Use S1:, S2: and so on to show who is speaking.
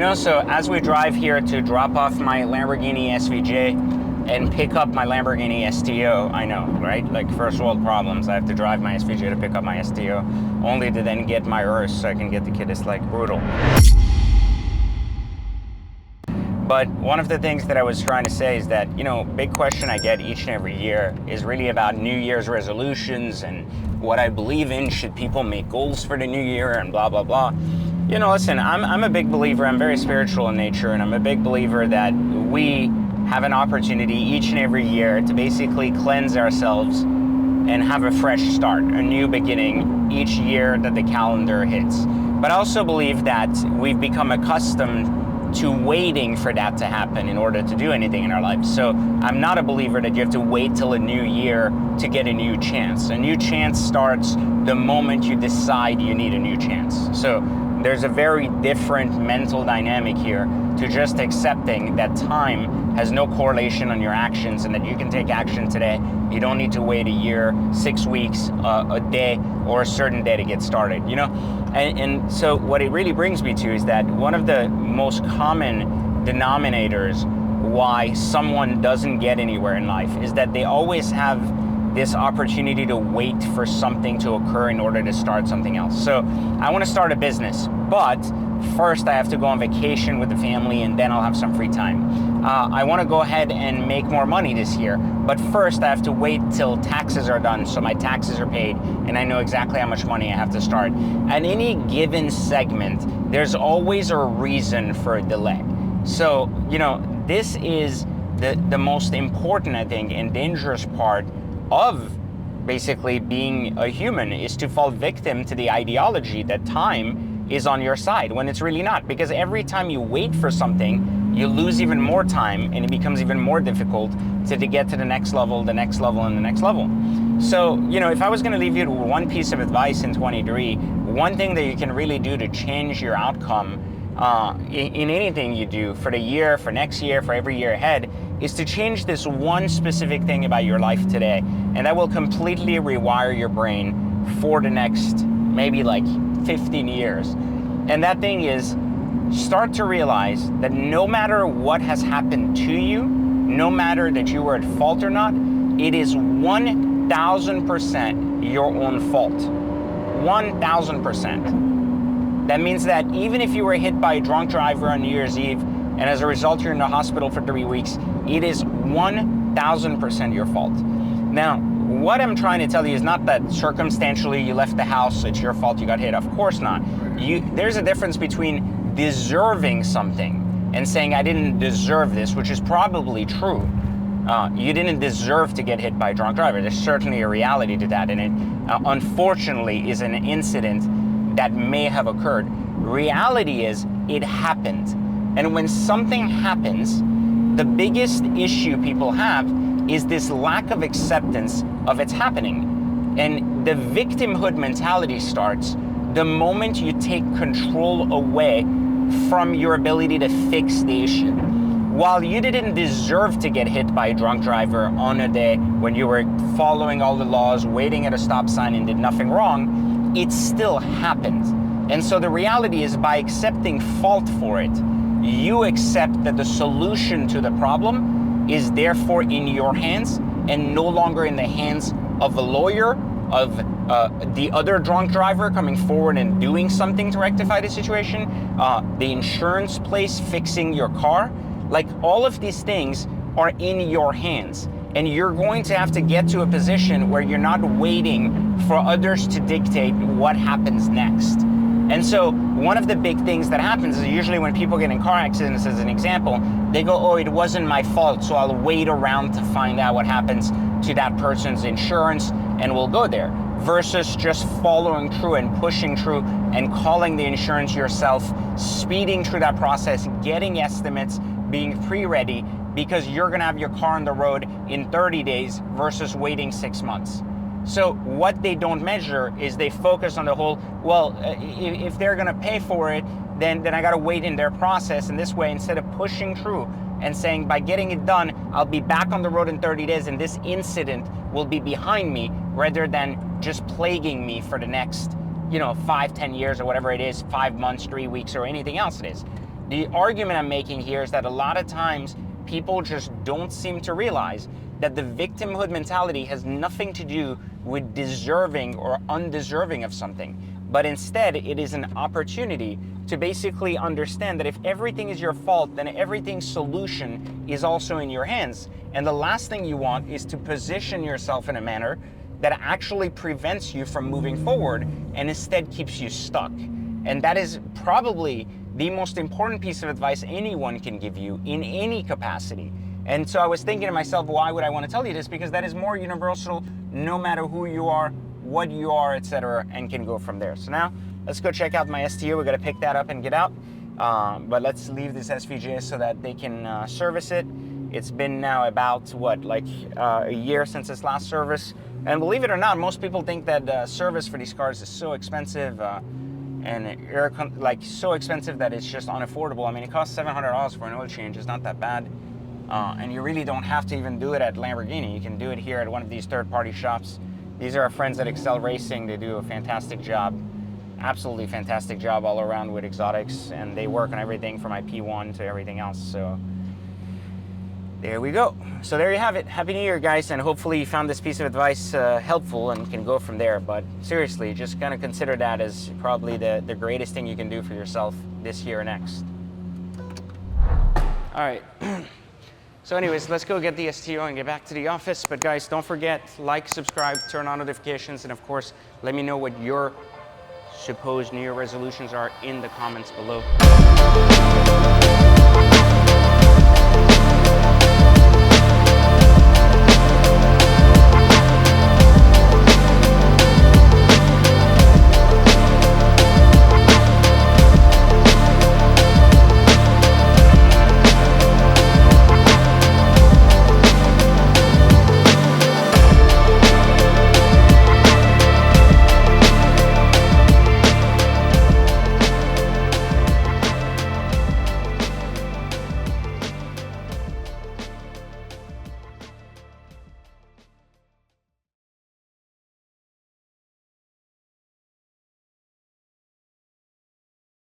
S1: So as we drive here to drop off my Lamborghini SVJ and pick up my Lamborghini STO, I know, right? Like first world problems. I have to drive my SVJ to pick up my STO, only to then get my Urus so I can get the kid. It's like brutal. But one of the things that I was trying to say is that, big question I get each and every year is really about New Year's resolutions and what I believe in. Should people make goals for the new year and blah, blah, blah. Listen, I'm a big believer, I'm very spiritual in nature, and I'm a big believer that we have an opportunity each and every year to basically cleanse ourselves and have a fresh start, a new beginning each year that the calendar hits. But I also believe that we've become accustomed to waiting for that to happen in order to do anything in our lives. So I'm not a believer that you have to wait till a new year to get a new chance. A new chance starts the moment you decide you need a new chance. So there's a very different mental dynamic here to just accepting that time has no correlation on your actions and that you can take action today. You don't need to wait a year, 6 weeks, a day, or a certain day to get started, And so what it really brings me to is that one of the most common denominators why someone doesn't get anywhere in life is that they always have this opportunity to wait for something to occur in order to start something else. So I want to start a business, but first I have to go on vacation with the family and then I'll have some free time. I want to go ahead and make more money this year, but first I have to wait till taxes are done so my taxes are paid and I know exactly how much money I have to start. At any given segment, there's always a reason for a delay. So, this is the most important, I think, and dangerous part of basically being a human, is to fall victim to the ideology that time is on your side when it's really not. Because every time you wait for something, you lose even more time and it becomes even more difficult to get to the next level, the next level, and the next level. So, if I was going to leave you with one piece of advice in 23, one thing that you can really do to change your outcome in anything you do for the year, for next year, for every year ahead, is to change this one specific thing about your life today. And that will completely rewire your brain for the next maybe like 15 years. And that thing is, start to realize that no matter what has happened to you, no matter that you were at fault or not, it is 1,000% your own fault. 1,000%. That means that even if you were hit by a drunk driver on New Year's Eve, and as a result you're in the hospital for 3 weeks, it is 1,000% your fault. Now, what I'm trying to tell you is not that circumstantially you left the house, it's your fault you got hit. Of course not. There's a difference between deserving something and saying I didn't deserve this, which is probably true. You didn't deserve to get hit by a drunk driver. There's certainly a reality to that, and it unfortunately is an incident that may have occurred. Reality is it happened. And when something happens, the biggest issue people have is this lack of acceptance of it's happening. And the victimhood mentality starts the moment you take control away from your ability to fix the issue. While you didn't deserve to get hit by a drunk driver on a day when you were following all the laws, waiting at a stop sign and did nothing wrong, it still happened. And so the reality is, by accepting fault for it, you accept that the solution to the problem is therefore in your hands and no longer in the hands of a lawyer, of the other drunk driver coming forward and doing something to rectify the situation, the insurance place fixing your car. Like, all of these things are in your hands. And you're going to have to get to a position where you're not waiting for others to dictate what happens next. And so one of the big things that happens is usually when people get in car accidents, as an example, they go, oh, it wasn't my fault, so I'll wait around to find out what happens to that person's insurance and we'll go there. Versus just following through and pushing through and calling the insurance yourself, speeding through that process, getting estimates, being pre-ready, because you're gonna have your car on the road in 30 days versus waiting 6 months. So what they don't measure is they focus on the whole, well, if they're gonna pay for it, then I gotta wait in their process. And this way, instead of pushing through and saying, by getting it done, I'll be back on the road in 30 days and this incident will be behind me, rather than just plaguing me for the next, 5, 10 years or whatever it is, 5 months, 3 weeks, or anything else it is. The argument I'm making here is that a lot of times people just don't seem to realize that the victimhood mentality has nothing to do with deserving or undeserving of something, but instead it is an opportunity to basically understand that if everything is your fault, then everything's solution is also in your hands. And the last thing you want is to position yourself in a manner that actually prevents you from moving forward and instead keeps you stuck. And that is probably the most important piece of advice anyone can give you in any capacity. And so I was thinking to myself, why would I want to tell you this? Because that is more universal no matter who you are, what you are, etc., and can go from there. So now let's go check out my STO. We're going to pick that up and get out. But let's leave this SVJ so that they can service it. It's been now about, a year since its last service. And believe it or not, most people think that service for these cars is so expensive, so expensive that it's just unaffordable. I mean, it costs $700 for an oil change. It's not that bad. And you really don't have to even do it at Lamborghini. You can do it here at one of these third-party shops. These are our friends at Excel Racing. They do a fantastic job, absolutely fantastic job all around with exotics, and they work on everything from my P1 to everything else. So there we go. So there you have it. Happy New Year, guys, and hopefully you found this piece of advice helpful and can go from there. But seriously, just kind of consider that as probably the greatest thing you can do for yourself this year or next. All right. So anyways, let's go get the STO and get back to the office. But guys, don't forget, like, subscribe, turn on notifications, and of course, let me know what your supposed New Year resolutions are in the comments below.